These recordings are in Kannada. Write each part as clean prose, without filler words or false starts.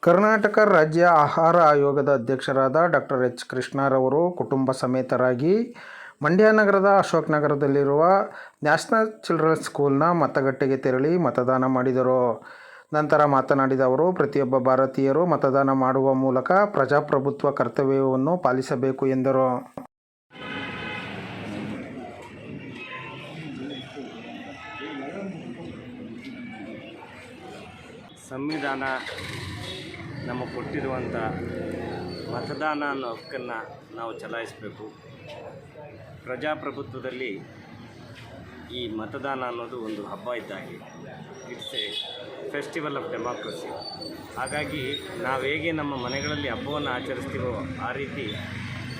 ಕರ್ನಾಟಕ ರಾಜ್ಯ ಆಹಾರ ಆಯೋಗದ ಅಧ್ಯಕ್ಷರಾದ ಡಾಕ್ಟರ್ ಎಚ್ ಕೃಷ್ಣರವರು ಕುಟುಂಬ ಸಮೇತರಾಗಿ ಮಂಡ್ಯ ನಗರದ ಅಶೋಕ್ ನಗರದಲ್ಲಿರುವ ನ್ಯಾಷನಲ್ ಚಿಲ್ಡ್ರನ್ಸ್ ಸ್ಕೂಲ್ನ ಮತಗಟ್ಟೆಗೆ ತೆರಳಿ ಮತದಾನ ಮಾಡಿದರು. ನಂತರ ಮಾತನಾಡಿದ ಅವರು, ಪ್ರತಿಯೊಬ್ಬ ಭಾರತೀಯರು ಮತದಾನ ಮಾಡುವ ಮೂಲಕ ಪ್ರಜಾಪ್ರಭುತ್ವ ಕರ್ತವ್ಯವನ್ನು ಪಾಲಿಸಬೇಕು ಎಂದರು. ಸಂವಿಧಾನ ನಮಗೆ ಕೊಟ್ಟಿರುವಂಥ ಮತದಾನ ಅನ್ನೋ ಹಕ್ಕನ್ನು ನಾವು ಚಲಾಯಿಸಬೇಕು. ಪ್ರಜಾಪ್ರಭುತ್ವದಲ್ಲಿ ಈ ಮತದಾನ ಅನ್ನೋದು ಒಂದು ಹಬ್ಬ ಇದ್ದಾಗೆ. It's A festival of democracy. ಹಾಗಾಗಿ ನಾವು ಹೇಗೆ ನಮ್ಮ ಮನೆಗಳಲ್ಲಿ ಹಬ್ಬವನ್ನು ಆಚರಿಸ್ತೀವೋ ಆ ರೀತಿ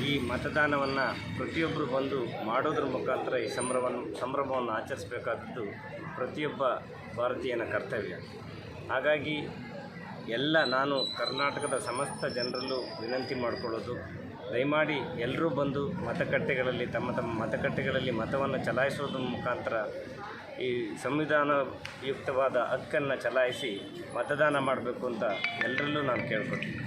ಈ ಮತದಾನವನ್ನು ಪ್ರತಿಯೊಬ್ಬರು ಬಂದು ಮಾಡೋದ್ರ ಮುಖಾಂತರ ಈ ಸಂಭ್ರಮವನ್ನು ಆಚರಿಸಬೇಕಾದದ್ದು ಪ್ರತಿಯೊಬ್ಬ ಭಾರತೀಯನ ಕರ್ತವ್ಯ. ಹಾಗಾಗಿ ನಾನು ಕರ್ನಾಟಕದ ಸಮಸ್ತ ಜನರಲ್ಲೂ ವಿನಂತಿ ಮಾಡಿಕೊಳ್ಳೋದು, ದಯಮಾಡಿ ಎಲ್ಲರೂ ಬಂದು ಮತಗಟ್ಟೆಗಳಲ್ಲಿ ತಮ್ಮ ಮತಗಟ್ಟೆಗಳಲ್ಲಿ ಮತವನ್ನು ಚಲಾಯಿಸೋದ್ರ ಮುಖಾಂತರ ಈ ಸಂವಿಧಾನಯುಕ್ತವಾದ ಹಕ್ಕನ್ನು ಚಲಾಯಿಸಿ ಮತದಾನ ಮಾಡಬೇಕು ಅಂತ ಎಲ್ಲರಲ್ಲೂ ನಾನು ಕೇಳ್ಕೊತೀನಿ.